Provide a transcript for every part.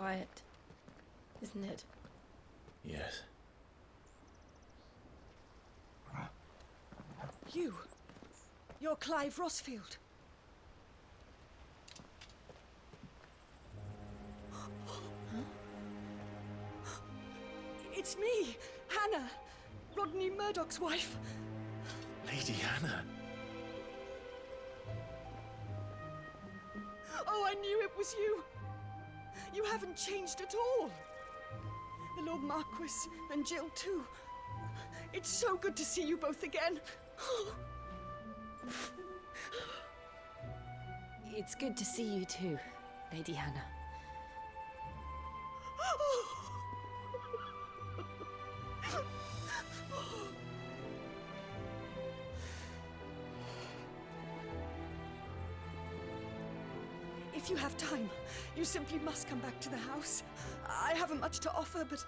quiet, isn't it? Yes. You're Clive Rossfield. It's me, Hannah, Rodney Murdoch's wife. Lady Hannah. Oh, I knew it was you. You haven't changed at all. The Lord Marquis and Jill too. It's so good to see you both again. It's good to see you too, Lady Hannah. If you have time, you simply must come back to the house. I haven't much to offer, but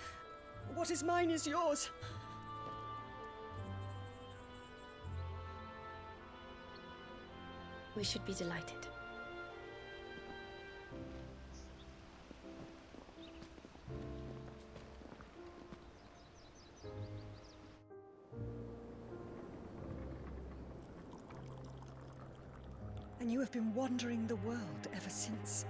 what is mine is yours. We should be delighted. And you have been wandering the world ever since.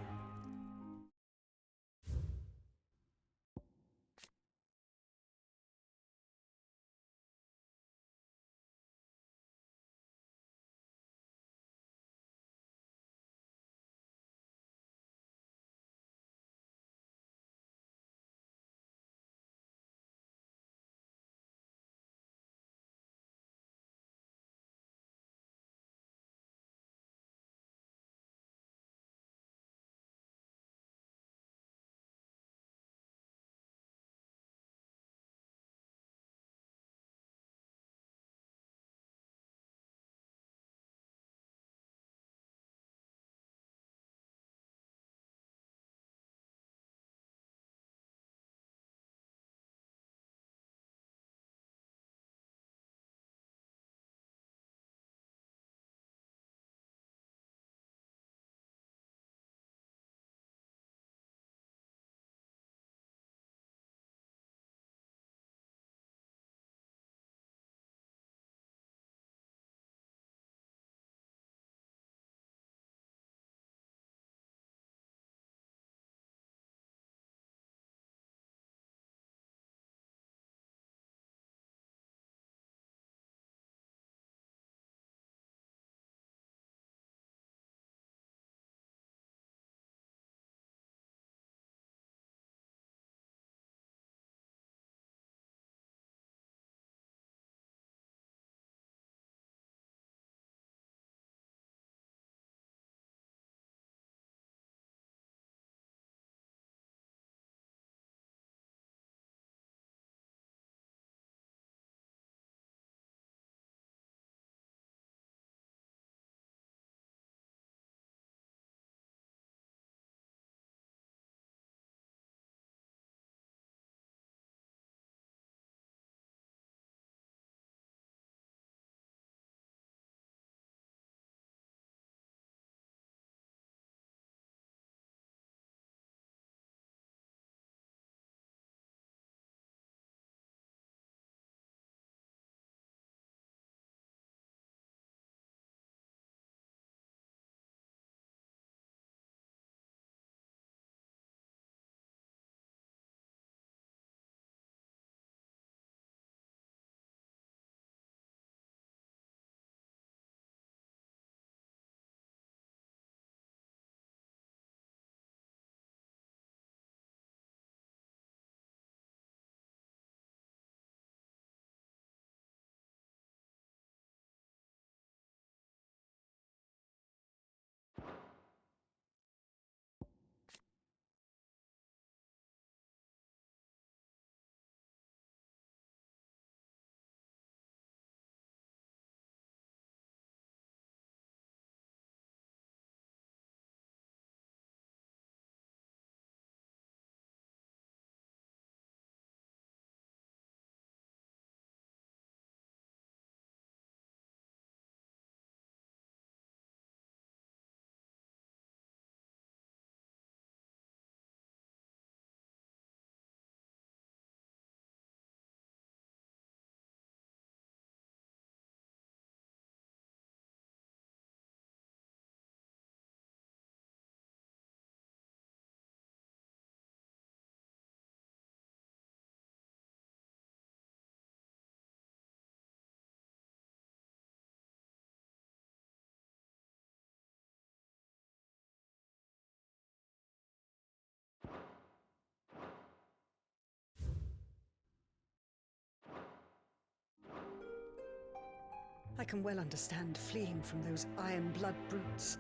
I can well understand fleeing from those iron blood brutes.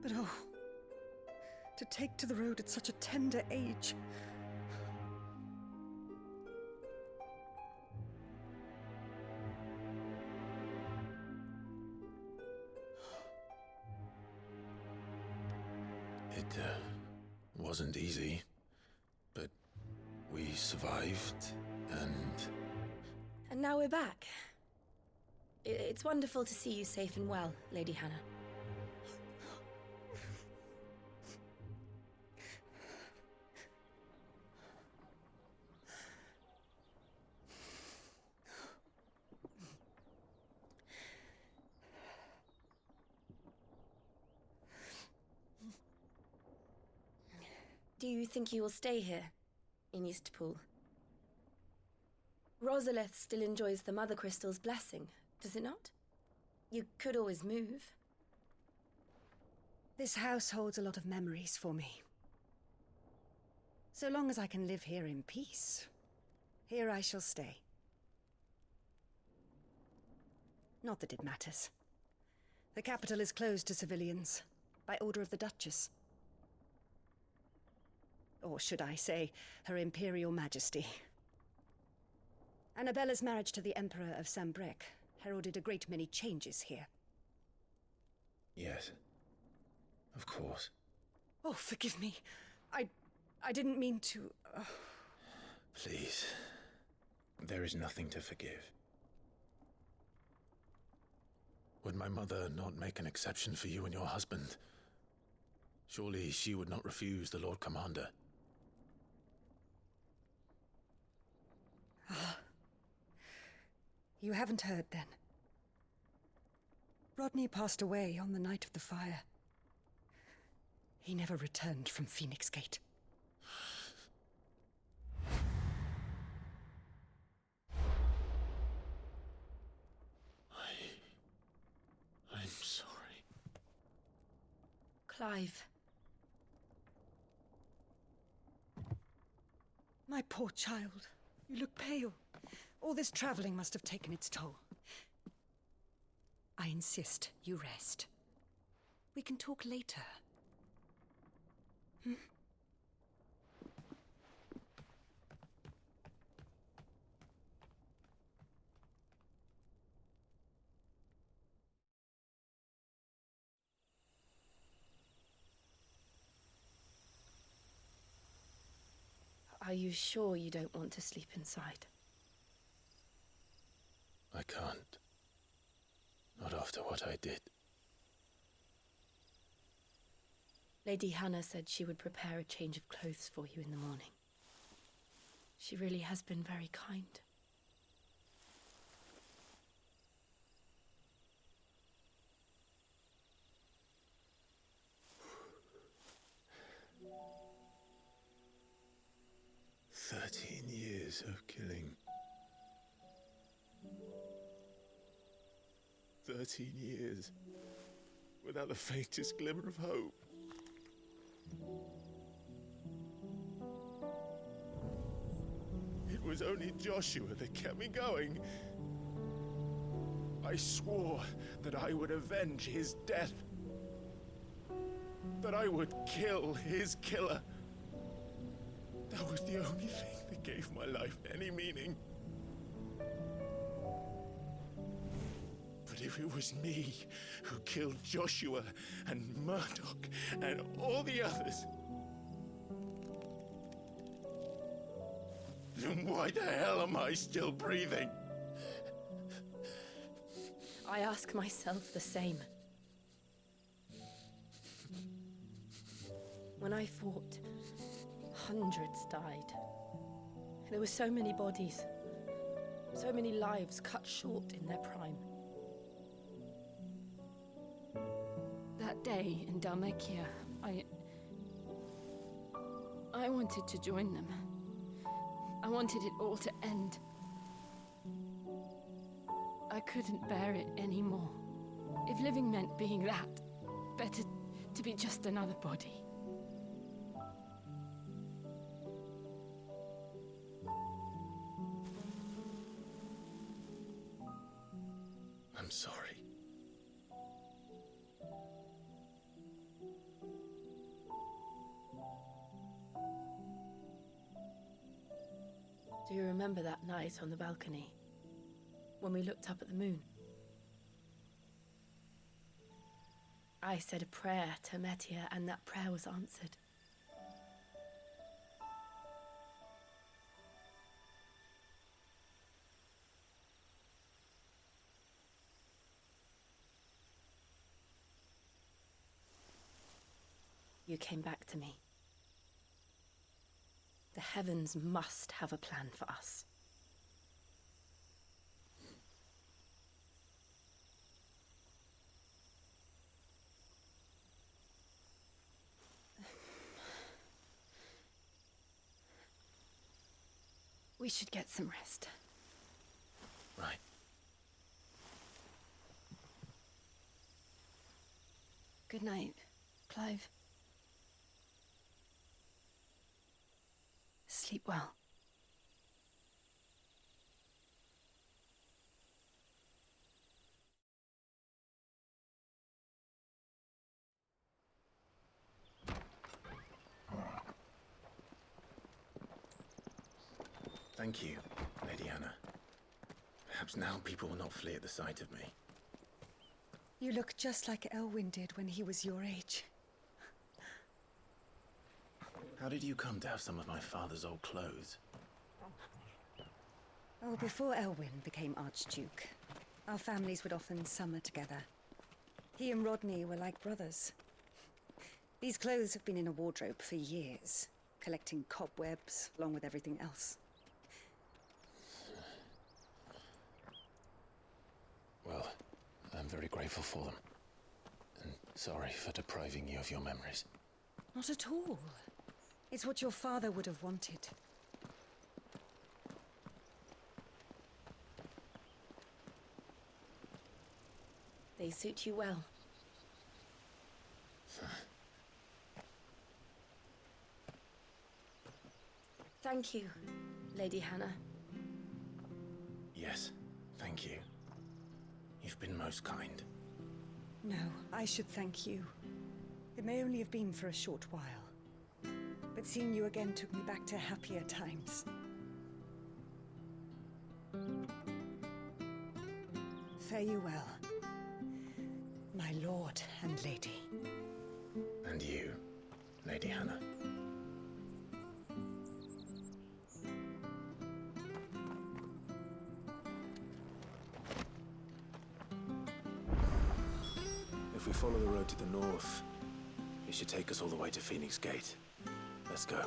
But oh, to take to the road at such a tender age. It wasn't easy, but we survived, and... And now we're back. It's wonderful to see you safe and well, Lady Hannah. Do you think you will stay here, in Eastpool? Rosalith still enjoys the Mother Crystal's blessing, does it not? You could always move. This house holds a lot of memories for me. So long as I can live here in peace, here I shall stay. Not that it matters. The capital is closed to civilians, by order of the Duchess. Or should I say, Her Imperial Majesty. Annabella's marriage to the Emperor of Sambrec heralded a great many changes here. Yes. Of course. Oh, forgive me. I didn't mean to... Please. There is nothing to forgive. Would my mother not make an exception for you and your husband? Surely she would not refuse the Lord Commander. You haven't heard, then. Rodney passed away on the night of the fire. He never returned from Fênix Gate. I'm sorry. Clive. My poor child. You look pale. All this traveling must have taken its toll. I insist you rest. We can talk later. Hmm? Are you sure you don't want to sleep inside? I can't. Not after what I did. Lady Hannah said she would prepare a change of clothes for you in the morning. She really has been very kind. Years of killing. 13 years without the faintest glimmer of hope. It was only Joshua that kept me going. I swore that I would avenge his death. That I would kill his killer. That was the only thing that gave my life any meaning. But if it was me who killed Joshua and Murdoch and all the others, then why the hell am I still breathing? I ask myself the same. When I fought, hundreds died. There were so many bodies, so many lives cut short in their prime. That day in Dalmekia, I wanted to join them. I wanted it all to end. I couldn't bear it anymore. If living meant being that, better to be just another body. I'm I'm sorry. Do you remember that night on the balcony? When we looked up at the moon? I said a prayer to Metia, and that prayer was answered. You came back to me. The heavens must have a plan for us. We should get some rest. Right. Good night, Clive. Sleep well. Thank you, Lady Hannah. Perhaps now people will not flee at the sight of me. You look just like Elwyn did when he was your age. How did you come to have some of my father's old clothes? Oh, before Elwyn became Archduke, our families would often summer together. He and Rodney were like brothers. These clothes have been in a wardrobe for years, collecting cobwebs along with everything else. Well, I'm very grateful for them. And sorry for depriving you of your memories. Not at all. It's what your father would have wanted. They suit you well. Thank you, Lady Hannah. Yes, thank you. You've been most kind. No, I should thank you. It may only have been for a short while, but seeing you again took me back to happier times. Fare you well, my lord and lady. And you, Lady Hannah. If we follow the road to the north, it should take us all the way to Fênix Gate. Let's go.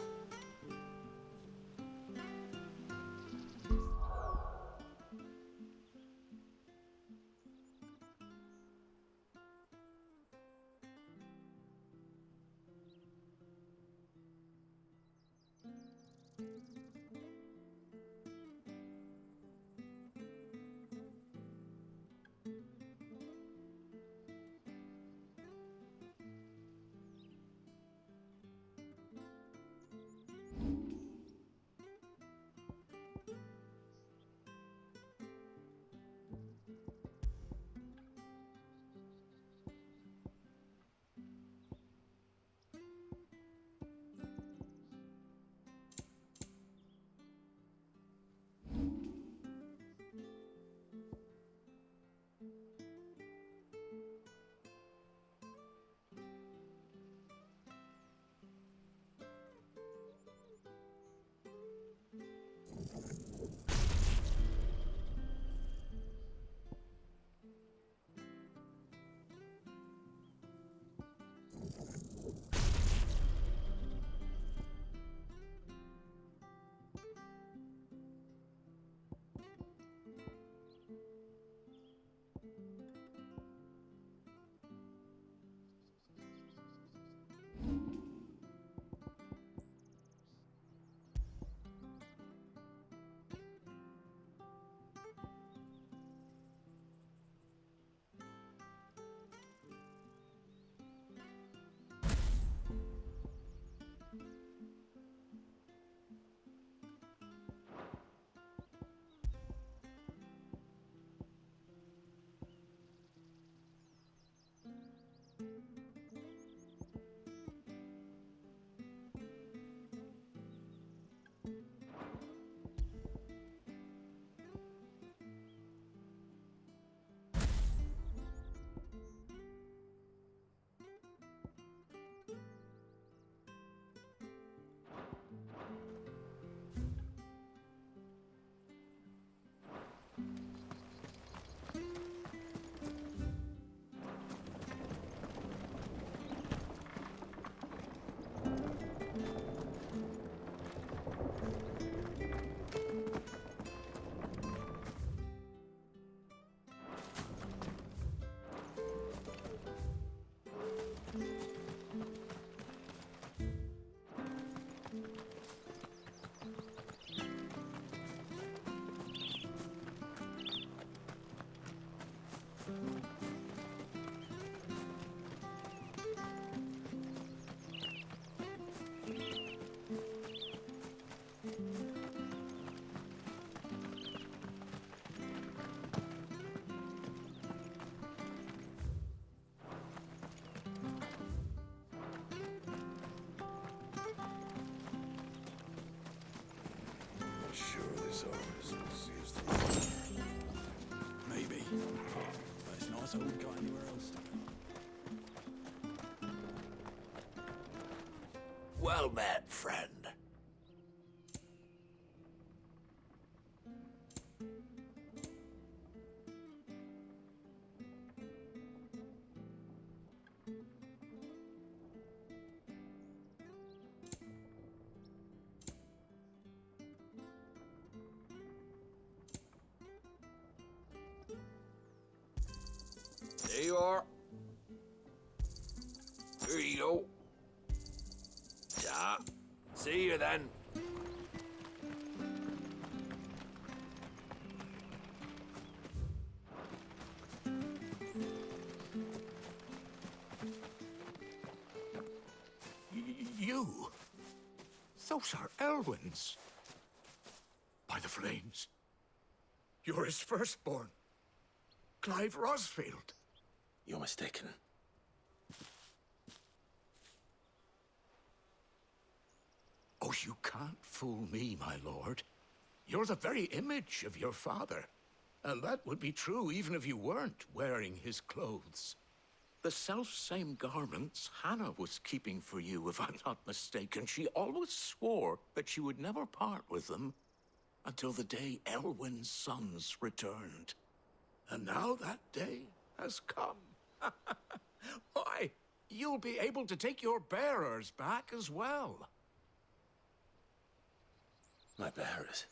So, seriously. Maybe. But it's nice I wouldn't go anywhere else. Well met, friend. There you are. Here you go. Yeah. See you then. You? Those are Elwyn's. By the flames. You're his firstborn. Clive Rosfield. You're mistaken. Oh, you can't fool me, my lord. You're the very image of your father. And that would be true even if you weren't wearing his clothes. The self-same garments Hannah was keeping for you, if I'm not mistaken. She always swore that she would never part with them until the day Elwyn's sons returned. And now that day has come. Why, you'll be able to take your bearers back as well. My bearers.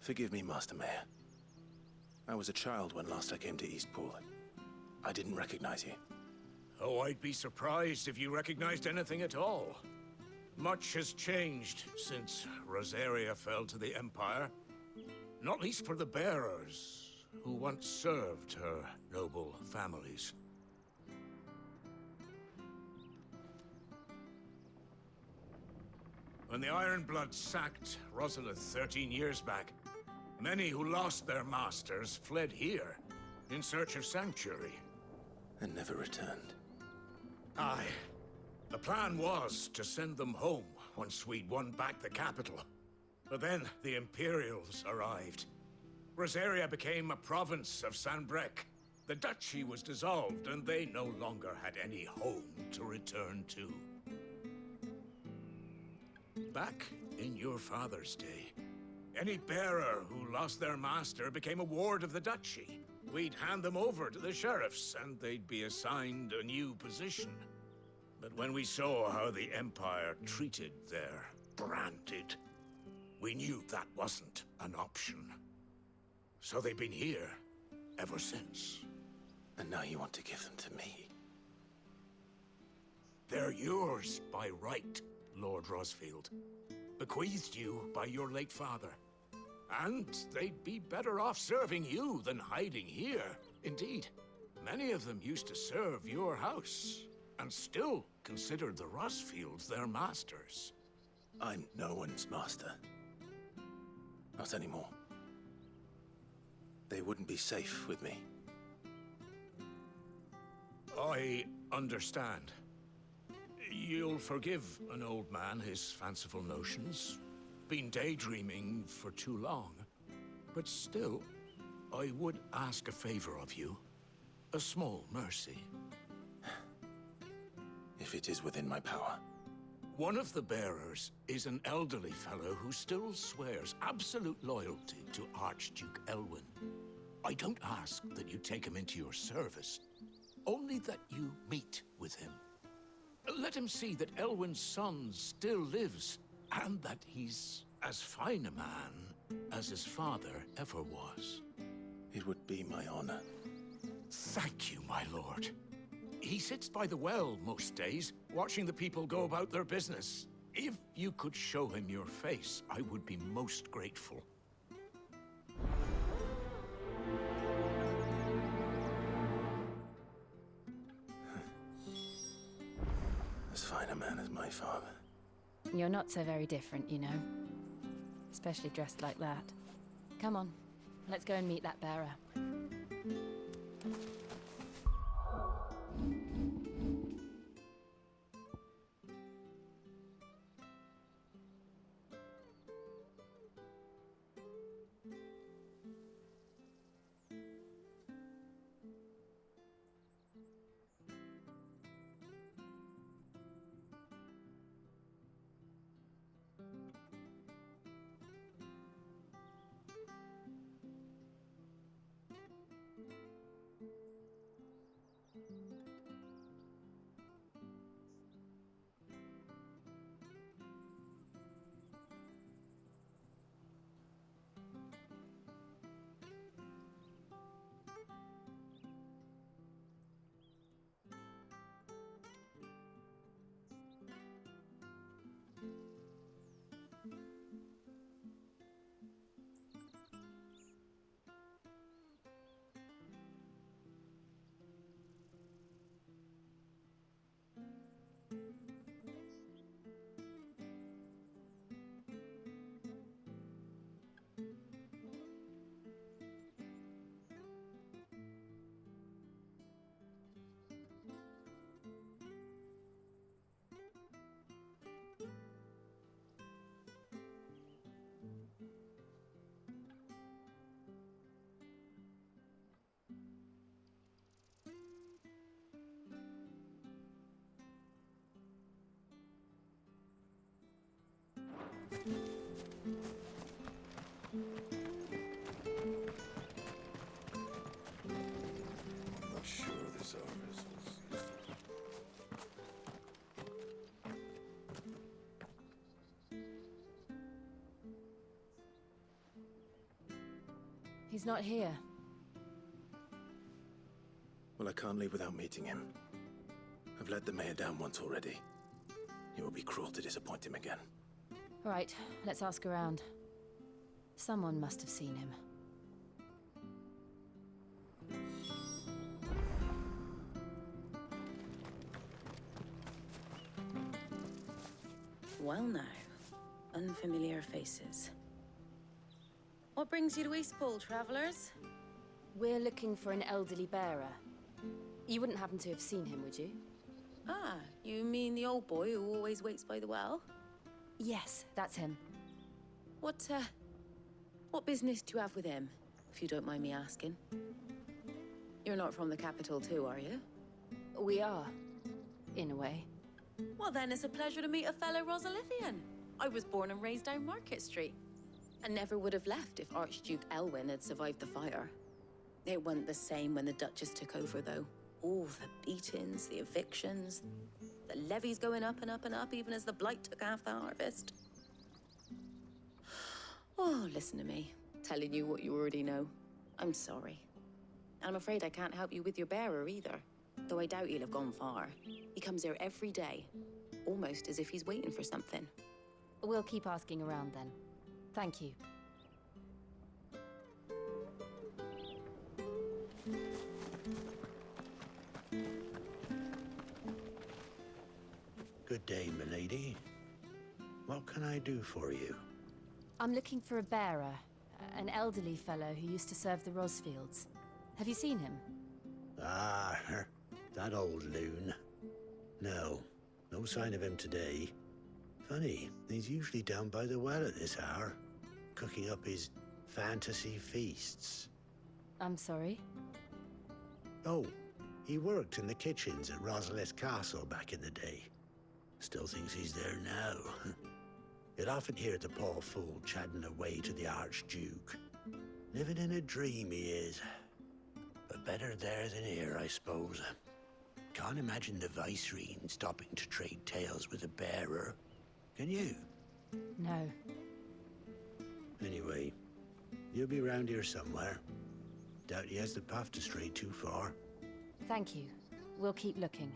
Forgive me, Master Mayor. I was a child when last I came to Eastpool. I didn't recognize you. Oh, I'd be surprised if you recognized anything at all. Much has changed since Rosaria fell to the Empire. Not least for the bearers, who once served her noble families. When the Ironbloods sacked Rosalith 13 years back, many who lost their masters fled here in search of sanctuary. And never returned. Aye. The plan was to send them home once we'd won back the capital. But then the Imperials arrived. Rosaria became a province of Sanbreque. The duchy was dissolved, and they no longer had any home to return to. Back in your father's day, any bearer who lost their master became a ward of the duchy. We'd hand them over to the sheriffs, and they'd be assigned a new position. But when we saw how the Empire treated their branded, we knew that wasn't an option. So they've been here ever since. And now you want to give them to me? They're yours by right, Lord Rosfield. Bequeathed you by your late father. And they'd be better off serving you than hiding here. Indeed, many of them used to serve your house, and still considered the Rosfields their masters. I'm no one's master. Not anymore. They wouldn't be safe with me. I understand. You'll forgive an old man his fanciful notions. Been daydreaming for too long. But still, I would ask a favor of you. A small mercy. If it is within my power. One of the bearers is an elderly fellow who still swears absolute loyalty to Archduke Elwyn. I don't ask that you take him into your service, only that you meet with him. Let him see that Elwyn's son still lives, and that he's as fine a man as his father ever was. It would be my honor. Thank you, my lord. He sits by the well most days, watching the people go about their business. If you could show him your face, I would be most grateful. As fine a man as my father. You're not so very different, you know. Especially dressed like that. Come on. Let's go and meet that bearer. I'm not sure this harvest was used. He's not here. Well, I can't leave without meeting him. I've let the mayor down once already. It would be cruel to disappoint him again. All right, let's ask around. Someone must have seen him. Well now, unfamiliar faces. What brings you to Eastpool, travelers? We're looking for an elderly bearer. You wouldn't happen to have seen him, would you? Ah, you mean the old boy who always waits by the well? Yes, that's him. What business do you have with him, if you don't mind me asking? You're not from the capital too, are you? We are, in a way. Well then, it's a pleasure to meet a fellow Rosalithian. I was born and raised down Market Street, and never would have left if Archduke Elwyn had survived the fire. It wasn't the same when the Duchess took over, though. All the beatings, the evictions, the levies going up and up and up, even as the blight took half the harvest. Oh, listen to me, telling you what you already know. I'm sorry. And I'm afraid I can't help you with your bearer either, though I doubt he'll have gone far. He comes here every day, almost as if he's waiting for something. We'll keep asking around then. Thank you. Good day, milady. What can I do for you? I'm looking for a bearer, an elderly fellow who used to serve the Rosfields. Have you seen him? Ah, that old loon. No sign of him today. Funny, he's usually down by the well at this hour, cooking up his fantasy feasts. I'm sorry? Oh, he worked in the kitchens at Rosalith Castle back in the day. Still thinks he's there now. You'd often hear the poor fool chatting away to the Archduke. Living in a dream he is. But better there than here, I suppose. Can't imagine the Viceroy stopping to trade tales with a bearer. Can you? No. Anyway, you'll be round here somewhere. Doubt he has the path to stray too far. Thank you. We'll keep looking.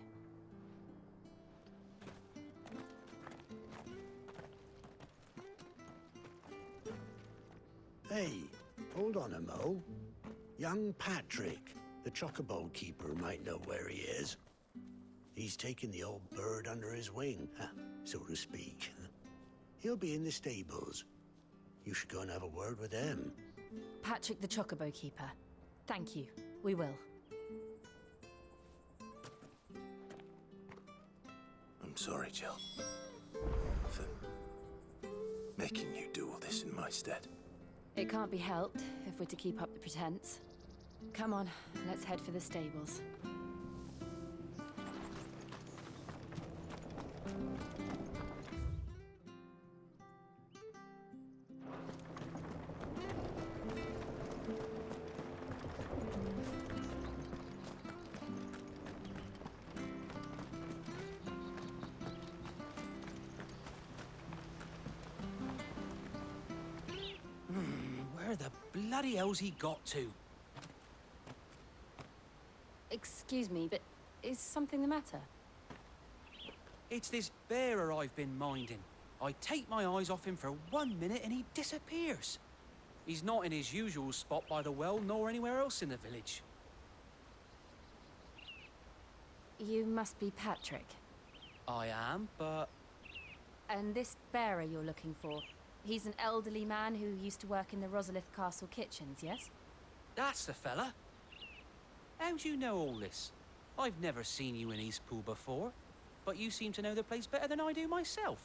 Hey, hold on a mo. Young Patrick, the chocobo keeper, might know where he is. He's taken the old bird under his wing, so to speak. He'll be in the stables. You should go and have a word with him. Patrick the Chocobo Keeper. Thank you. We will. I'm sorry, Jill. For making you do all this in my stead. It can't be helped if we're to keep up the pretense. Come on, let's head for the stables. Where the bloody hell's he got to? Excuse me, but is something the matter? It's this bearer I've been minding. I take my eyes off him for 1 minute and he disappears. He's not in his usual spot by the well, nor anywhere else in the village. You must be Patrick. I am, but... And this bearer you're looking for, he's an elderly man who used to work in the Rosalith Castle kitchens, yes? That's the fella. How'd you know all this? I've never seen you in Eastpool before, but you seem to know the place better than I do myself.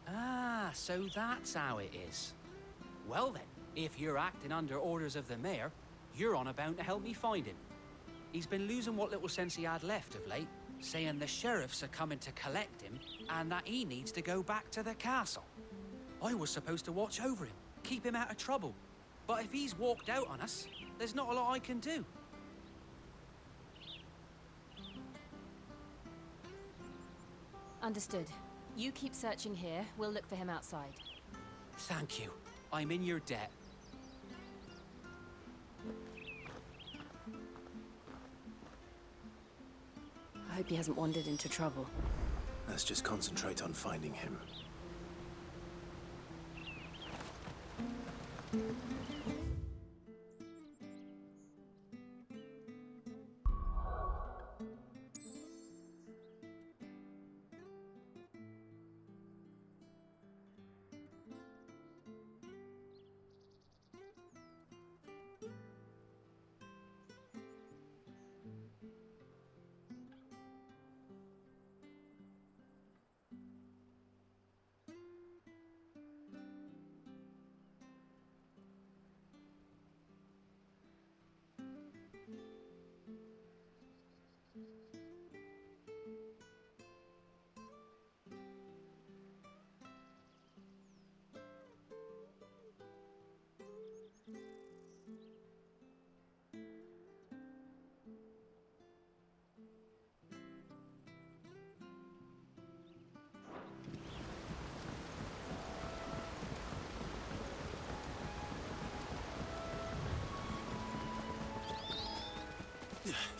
Ah, so that's how it is. Well then, if you're acting under orders of the mayor, you're on about to help me find him. He's been losing what little sense he had left of late, saying the sheriffs are coming to collect him and that he needs to go back to the castle. I was supposed to watch over him, keep him out of trouble. But if he's walked out on us, there's not a lot I can do. Understood. You keep searching here, we'll look for him outside. Thank you. I'm in your debt. I hope he hasn't wandered into trouble. Let's just concentrate on finding him.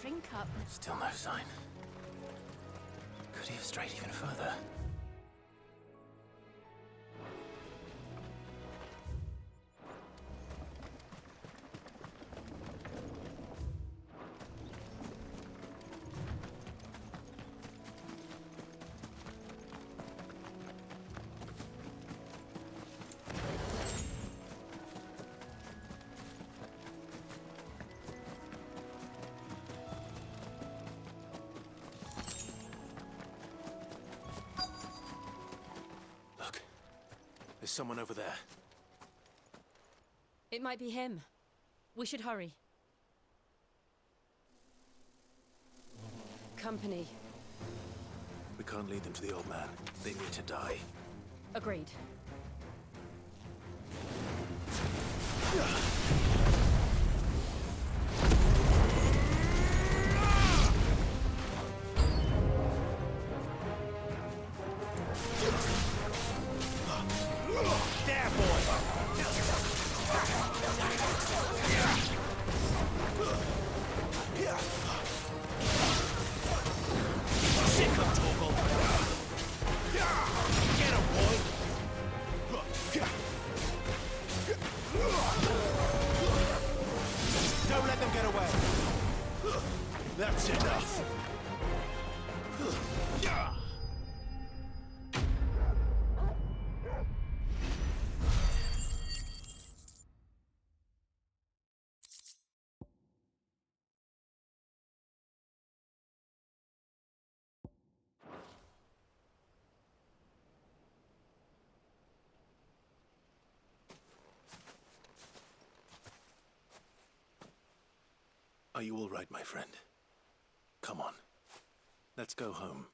Drink up. Still no sign. Could he have strayed even further? There's someone over there. It might be him. We should hurry. Company. We can't lead them to the old man. They need to die. Agreed. That's enough! Are you all right, my friend? Come on. Let's go home.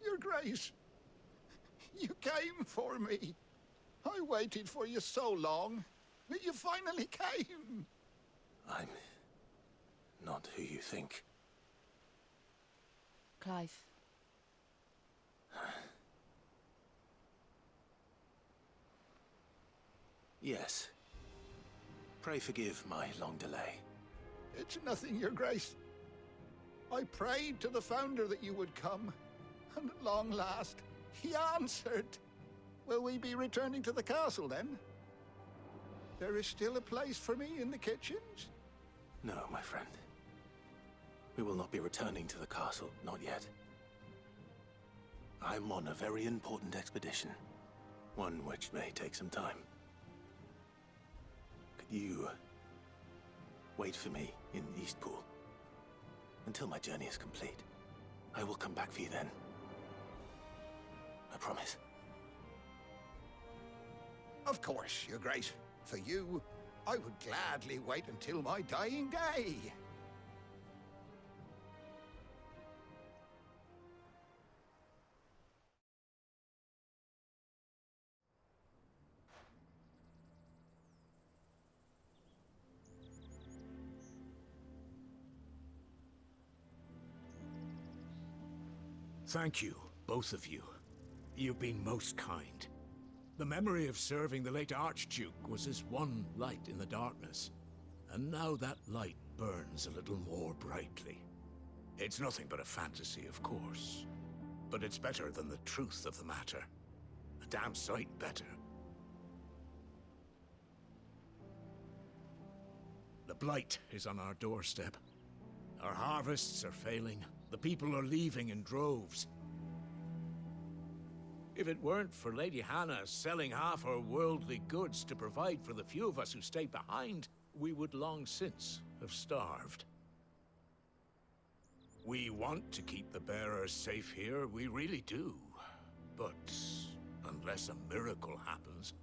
Your Grace, you came for me. I waited for you so long, but you finally came. I'm not who you think. Clive. Yes. Pray forgive my long delay. It's nothing, Your Grace. I prayed to the Founder that you would come, and at long last, he answered. Will we be returning to the castle, then? There is still a place for me in the kitchens? No, my friend. We will not be returning to the castle, not yet. I'm on a very important expedition, one which may take some time. Could you wait for me in Eastpool until my journey is complete? I will come back for you then. I promise. Of course, Your Grace. For you, I would gladly wait until my dying day. Thank you, both of you. You've been most kind. The memory of serving the late Archduke was as one light in the darkness, and now that light burns a little more brightly. It's nothing but a fantasy, of course, but it's better than the truth of the matter. A damn sight better. The blight is on our doorstep. Our harvests are failing. The people are leaving in droves. If it weren't for Lady Hannah selling half her worldly goods to provide for the few of us who stayed behind, we would long since have starved. We want to keep the bearers safe here, we really do. But unless a miracle happens,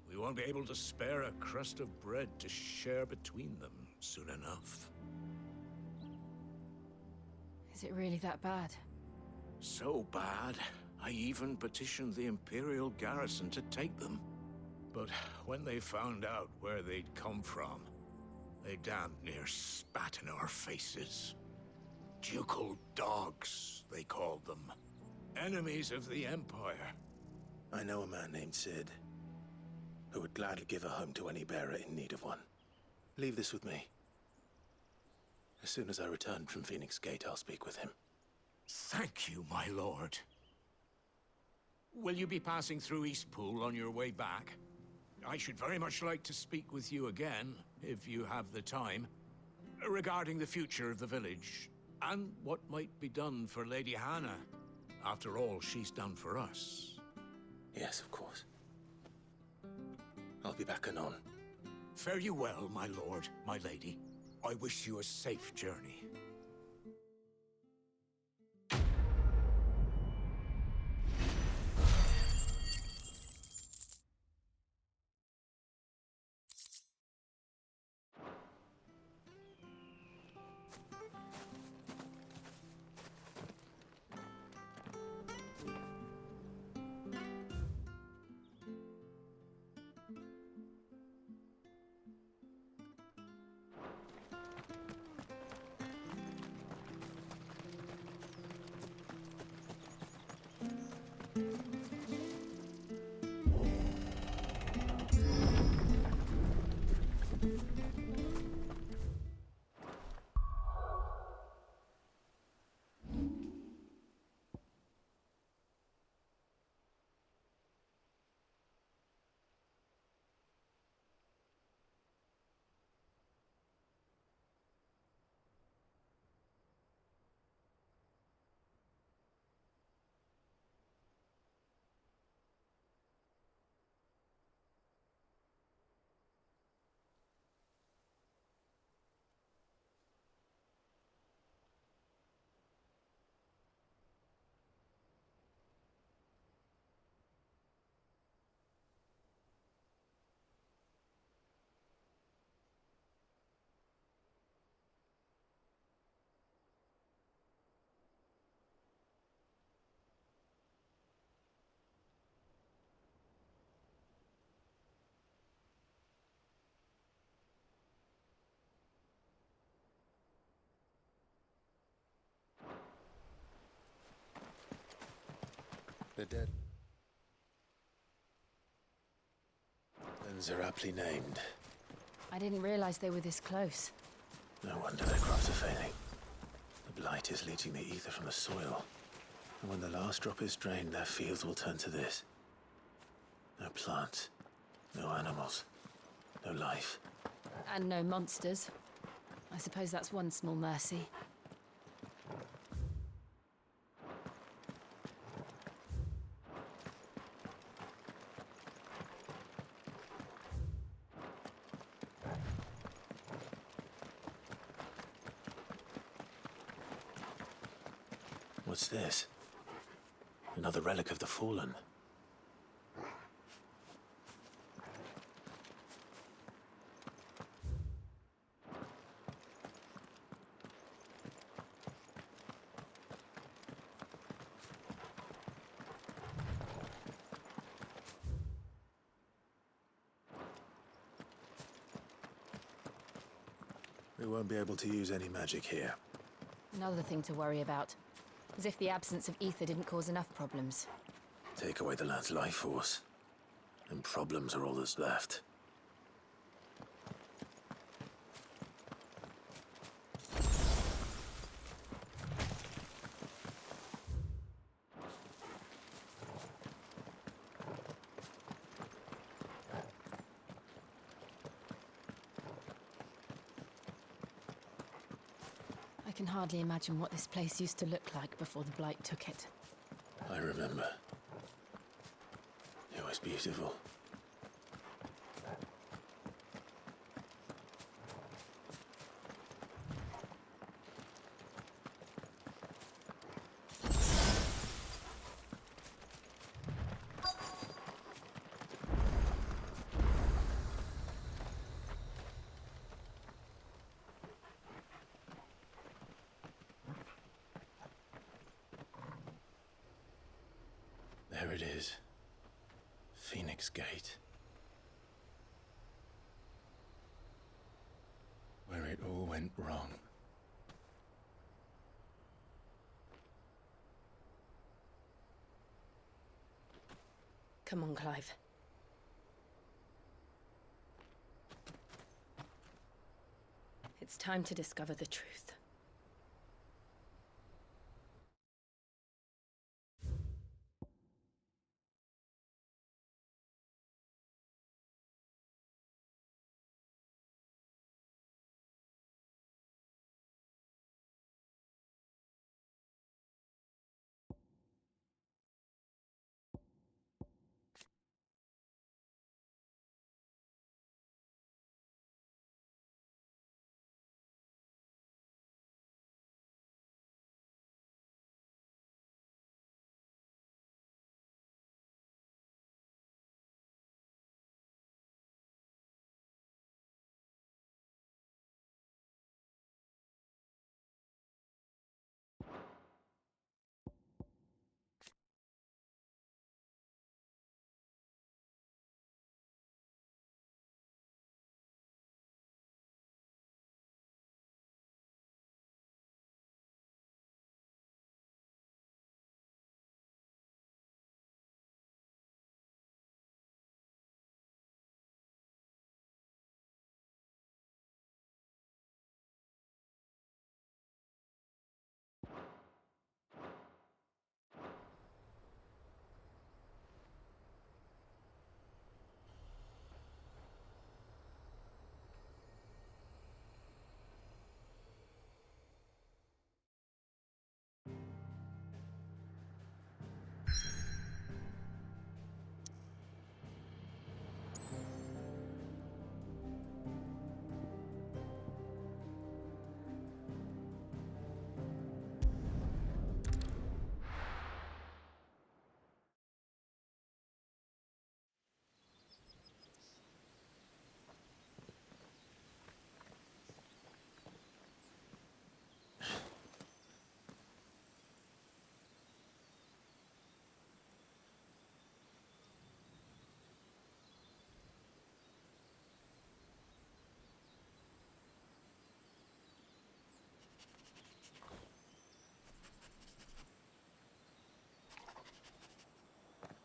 we won't be able to spare a crust of bread to share between them soon enough. Is it really that bad? So bad I even petitioned the Imperial garrison to take them. But when they found out where they'd come from, they damn near spat in our faces. Ducal dogs, they called them. Enemies of the Empire. I know a man named Sid, who would gladly give a home to any bearer in need of one. Leave this with me. As soon as I return from Phoenix Gate, I'll speak with him. Thank you, my lord. Will you be passing through Eastpool on your way back? I should very much like to speak with you again, if you have the time, regarding the future of the village, and what might be done for Lady Hannah, after all she's done for us. Yes, of course. I'll be back anon. Fare you well, my lord, my lady. I wish you a safe journey. The dead are aptly named. I didn't realize they were this close. No wonder their crops are failing. The blight is leaching the ether from the soil. And when the last drop is drained, their fields will turn to this. No plants, no animals, no life. And no monsters. I suppose that's one small mercy. What's this? Another relic of the fallen. We won't be able to use any magic here. Another thing to worry about. As if the absence of ether didn't cause enough problems. Take away the lad's life force, and problems are all that's left. I can hardly imagine what this place used to look like before the blight took it. I remember. It was beautiful. There it is. Fênix Gate. Where it all went wrong. Come on, Clive. It's time to discover the truth.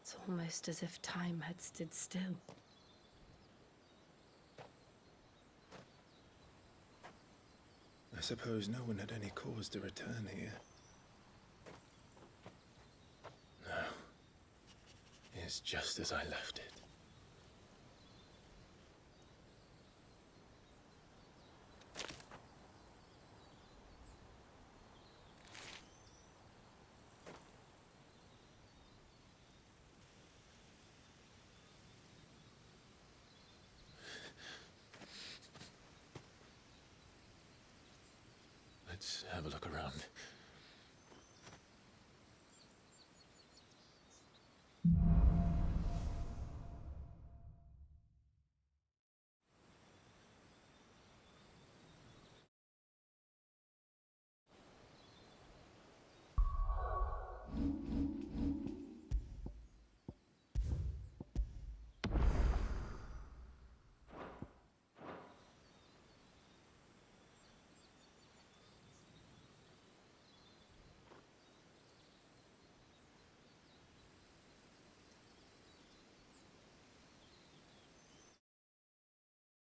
It's almost as if time had stood still. I suppose no one had any cause to return here. No. It's just as I left it. Let's have a look around.